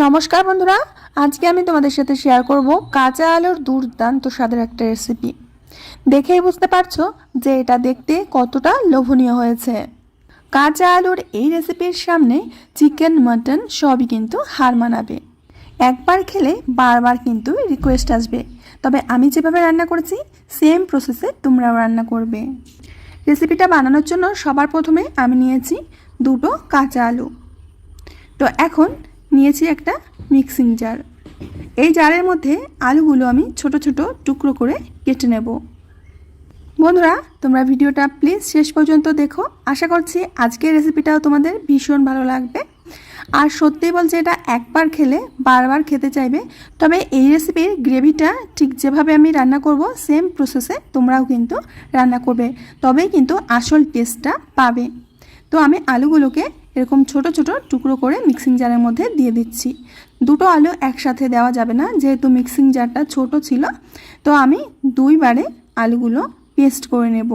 নমস্কার বন্ধুরা, আজকে আমি তোমাদের সাথে শেয়ার করব কাঁচা আলুর দুর্দান্ত স্বাদের একটা রেসিপি। দেখেই বুঝতে পারছো যে এটা দেখতে কতটা লোভনীয় হয়েছে। কাঁচা আলুর এই রেসিপির সামনে চিকেন, মাটন সবই কিন্তু হার মানাবে। একবার খেলে বারবার কিন্তু রিকোয়েস্ট আসবে। তবে আমি যেভাবে রান্না করেছি সেম প্রসেসে তোমরাও রান্না করবে। রেসিপিটা বানানোর জন্য সবার প্রথমে আমি নিয়েছি দুটো কাঁচা আলু। তো এখন নিয়েছি একটা মিক্সিং জার। এই জারের মধ্যে আলুগুলো আমি ছোট ছোট টুকরো করে কেটে নেব। বন্ধুরা, তোমরা ভিডিওটা প্লিজ শেষ পর্যন্ত দেখো। আশা করছি আজকের রেসিপিটাও তোমাদের ভীষণ ভালো লাগবে। আর সত্যিই বলছি, এটা একবার খেলে বারবার খেতে চাইবে। তবে এই রেসিপির গ্রেভিটা ঠিক যেভাবে আমি রান্না করব সেম প্রসেসে তোমরাও কিন্তু রান্না করবে, তবেই কিন্তু আসল টেস্টটা পাবে। তো আমি আলুগুলোকে এরকম ছোট ছোট টুকরো করে মিক্সিং জারের মধ্যে দিয়ে দিচ্ছি। দুটো আলু একসাথে দেওয়া যাবে না, যেহেতু মিক্সিং জারটা ছোট ছিল। তো আমি দুইবারে আলুগুলো পেস্ট করে নেব।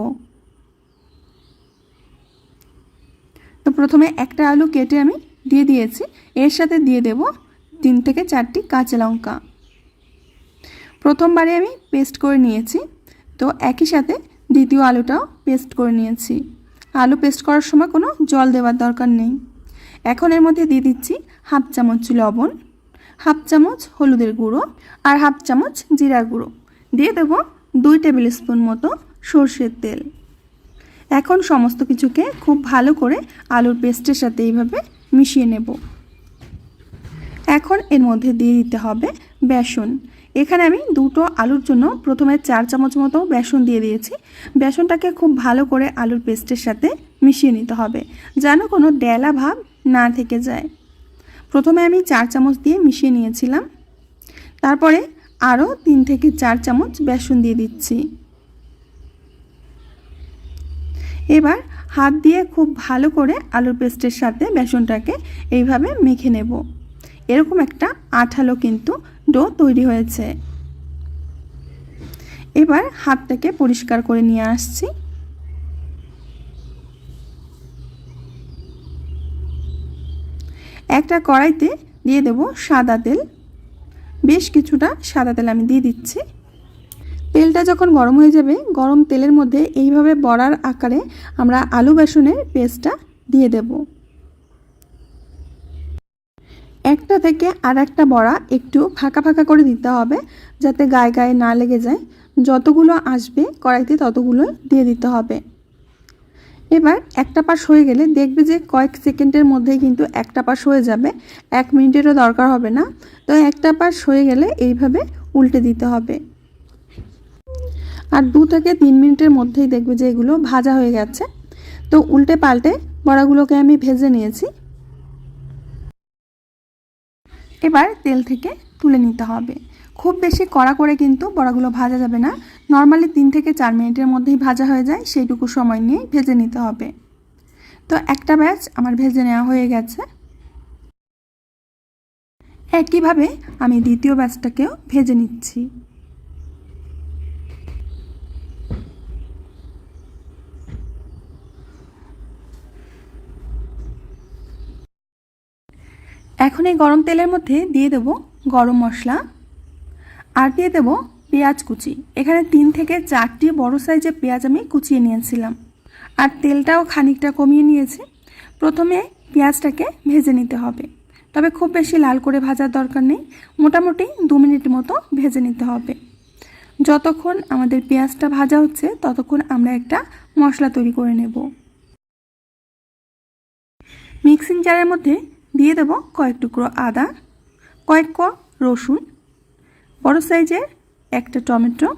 তো প্রথমে একটা আলু কেটে আমি দিয়ে দিয়েছি, এর সাথে দিয়ে দেব 3 থেকে 4টি কাঁচা লঙ্কা। প্রথমবারে আমি পেস্ট করে নিয়েছি, তো একই সাথে দ্বিতীয় আলুটাও পেস্ট করে নিয়েছি। আলু পেস্ট করার সময় কোনো জল দেওয়ার দরকার নেই। এখন এর মধ্যে দিয়ে দিচ্ছি হাফ চামচ লবণ, হাফ চামচ হলুদের গুঁড়ো আর হাফ চামচ জিরার গুঁড়ো। দিয়ে দেবো 2 টেবিল স্পুন মতো সরষের তেল। এখন সমস্ত কিছুকে খুব ভালো করে আলুর পেস্টের সাথে এইভাবে মিশিয়ে নেব। এখন এর মধ্যে দিয়ে দিতে হবে বেসন। এখানে আমি দুটো আলুর জন্য প্রথমে 4 চামচ মতো বেসন দিয়ে দিয়েছি। বেসনটাকে খুব ভালো করে আলুর পেস্টের সাথে মিশিয়ে নিতে হবে, যেন কোনো ডেলা ভাব না থেকে যায়। প্রথমে আমি 4 চামচ দিয়ে মিশিয়ে নিয়েছিলাম, তারপরে আরও 3 থেকে 4 চামচ বেসন দিয়ে দিচ্ছি। এবার হাত দিয়ে খুব ভালো করে আলুর পেস্টের সাথে বেসনটাকে এইভাবে মেখে নেব। এরকম একটা আঠালো কিন্তু ডো তৈরি হয়েছে। এবার হাতটাকে পরিষ্কার করে নিয়ে আসছি। একটা কড়াইতে দিয়ে দেব সাদা তেল। বেশ কিছুটা সাদা তেল আমি দিয়ে দিচ্ছি। তেলটা যখন গরম হয়ে যাবে, গরম তেলের মধ্যে এইভাবে বড়ার আকারে আমরা আলু বেসনের পেস্টটা দিয়ে দেব। একটা থেকে আর একটা বড়া একটু ফাঁকা ফাঁকা করে দিতে হবে, যাতে গায়ে গায়ে না লেগে যায়। যতগুলো আসবে কড়াইতে ততগুলো দিয়ে দিতে হবে। এবার একটা পাশ হয়ে গেলে দেখবে যে কয়েক সেকেন্ডের মধ্যেই কিন্তু একটা পাশ হয়ে যাবে, 1 মিনিটেরও দরকার হবে না। তো একটা পাশ হয়ে গেলে এইভাবে উল্টে দিতে হবে। আর 2 থেকে 3 মিনিটের মধ্যেই দেখবে যে এগুলো ভাজা হয়ে গেছে। তো উল্টে পাল্টে বড়াগুলোকে আমি ভেজে নিয়েছি। এবার তেল থেকে তুলে নিতে হবে। খুব বেশি কড়া করে কিন্তু বড়াগুলো ভাজা যাবে না। নর্মালি 3 থেকে 4 মিনিটের মধ্যেই ভাজা হয়ে যায়, সেইটুকু সময় নিয়ে ভেজে নিতে হবে। তো একটা ব্যাচ আমার ভেজে নেওয়া হয়ে গেছে। একইভাবে আমি দ্বিতীয় ব্যাচটাকেও ভেজে নিচ্ছি। এখন এই গরম তেলের মধ্যে দিয়ে দেব গরম মশলা আর দিয়ে দেব পেঁয়াজ কুচি। এখানে 3 থেকে 4টি বড় সাইজের পেঁয়াজ আমি কুচিয়ে নিয়েছিলাম, আর তেলটাও খানিকটা কমিয়ে নিয়েছি। প্রথমে পেঁয়াজটাকে ভেজে নিতে হবে, তবে খুব বেশি লাল করে ভাজার দরকার নেই। মোটামুটি 2 মিনিট মতো ভেজে নিতে হবে। যতক্ষণ আমাদের পেঁয়াজটা ভাজা হচ্ছে ততক্ষণ আমরা একটা মশলা তৈরি করে নেব। মিক্সিং জারের মধ্যে দিয়ে দেব কয়েক টুকরো আদা, কয়েক কোয়া রসুন, বড় সাইজের একটা টমেটো।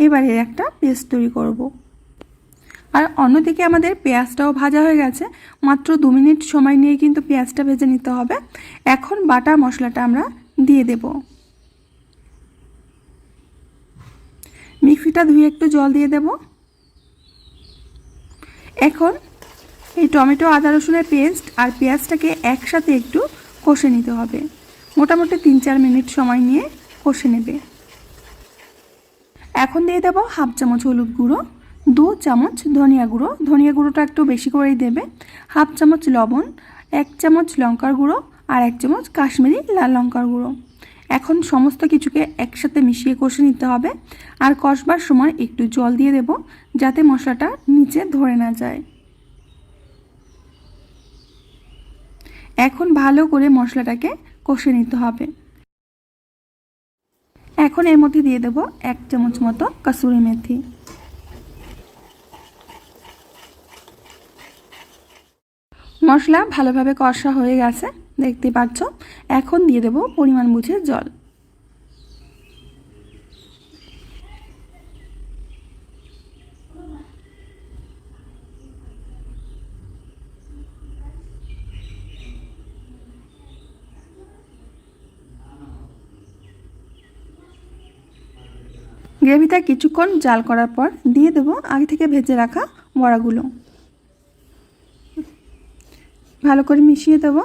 এবারে একটা পেস্ট তৈরি করব। আর অন্যদিকে আমাদের পেঁয়াজটাও ভাজা হয়ে গেছে। মাত্র 2 মিনিট সময় নিয়ে কিন্তু পেঁয়াজটা ভেজে নিতে হবে। এখন বাটা মশলাটা আমরা দিয়ে দেব। মিক্সিটা ধুয়ে একটু জল দিয়ে দেব। এখন এই টমেটো, আদা, রসুনের পেস্ট আর পেঁয়াজটাকে একসাথে একটু কষে নিতে হবে। মোটামুটি 3-4 মিনিট সময় নিয়ে কষে নেবে। এখন দিয়ে দেব হাফ চামচ হলুদ গুঁড়ো, 2 চামচ ধনিয়া গুঁড়ো। ধনিয়া গুঁড়োটা একটু বেশি করেই দেবে। হাফ চামচ লবণ, 1 চামচ লঙ্কার গুঁড়ো আর 1 চামচ কাশ্মীরি লাল লঙ্কার গুঁড়ো। এখন সমস্ত কিছুকে একসাথে মিশিয়ে কষে নিতে হবে। আর কষবার সময় একটু জল দিয়ে দেব, যাতে মশলাটা নিচে ধরে না যায়। এখন ভালো করে মশলাটাকে কষে নিতে হবে। এখন এর মধ্যে দিয়ে দেব 1 চামচ মতো কসুরি মেথি। মশলা ভালোভাবে কষা হয়ে গেছে, দেখতে পাচ্ছ। এখন দিয়ে দেব পরিমাণ বুঝে জল। গ্রেভিটা কিছুক্ষণ জাল করার পর দিয়ে দেব আগে থেকে ভেজে রাখা বড়াগুলো। ভালো করে মিশিয়ে দেব।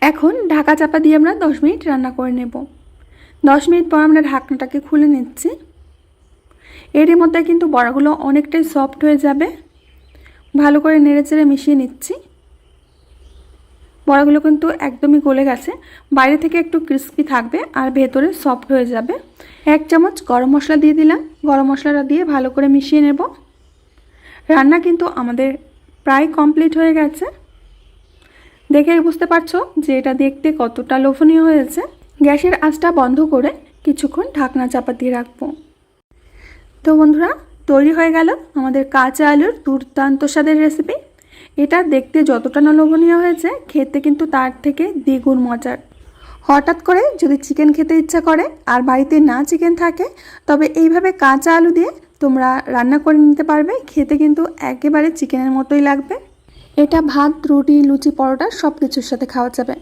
এখন ঢাকা চাপা দিয়ে আমরা 10 মিনিট রান্না করে নেব। 10 মিনিট পর আমরা ঢাকনাটাকে খুলে নিচ্ছি। এর মধ্যে কিন্তু বড়াগুলো অনেকটাই সফট হয়ে যাবে। ভালো করে নেড়েচেড়ে মিশিয়ে নিচ্ছি। বড়াগুলো কিন্তু একদমই গলে গেছে, বাইরে থেকে একটু ক্রিস্পি থাকবে আর ভেতরে সফট হয়ে যাবে। 1 চামচ গরম মশলা দিয়ে দিলাম। গরম মশলাটা দিয়ে ভালো করে মিশিয়ে নেব। রান্না কিন্তু আমাদের প্রায় কমপ্লিট হয়ে গেছে। দেখেই বুঝতে পারছো যে এটা দেখতে কতটা লোভনীয় হয়েছে। গ্যাসের আঁচটা বন্ধ করে কিছুক্ষণ ঢাকনা চাপা দিয়ে রাখবো। তো বন্ধুরা, তৈরি হয়ে গেল আমাদের কাঁচা আলুর দুর্দান্ত স্বাদের রেসিপি। এটা দেখতে যতটা না লোভনীয় হয়েছে, খেতে কিন্তু তার থেকে দ্বিগুণ মজার। হঠাৎ করে যদি চিকেন খেতে ইচ্ছা করে আর বাড়িতে না চিকেন থাকে, তবে এইভাবে কাঁচা আলু দিয়ে তোমরা রান্না করে নিতে পারবে। খেতে কিন্তু একেবারে চিকেনের মতোই লাগবে। এটা ভাত, রুটি, লুচি, পরোটা সব কিছুর সাথে খাওয়া যাবে।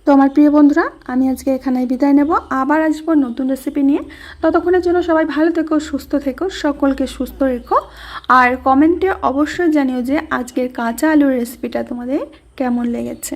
তো আমার প্রিয় বন্ধুরা, আমি আজকে এখানেই বিদায় নেব। আবার আসবো নতুন রেসিপি নিয়ে। ততক্ষণের জন্য সবাই ভালো থেকো, সুস্থ থেকো, সকলকে সুস্থ রেখো। আর কমেন্টে অবশ্যই জানিও যে আজকের কাঁচা আলুর রেসিপিটা তোমাদের কেমন লেগেছে।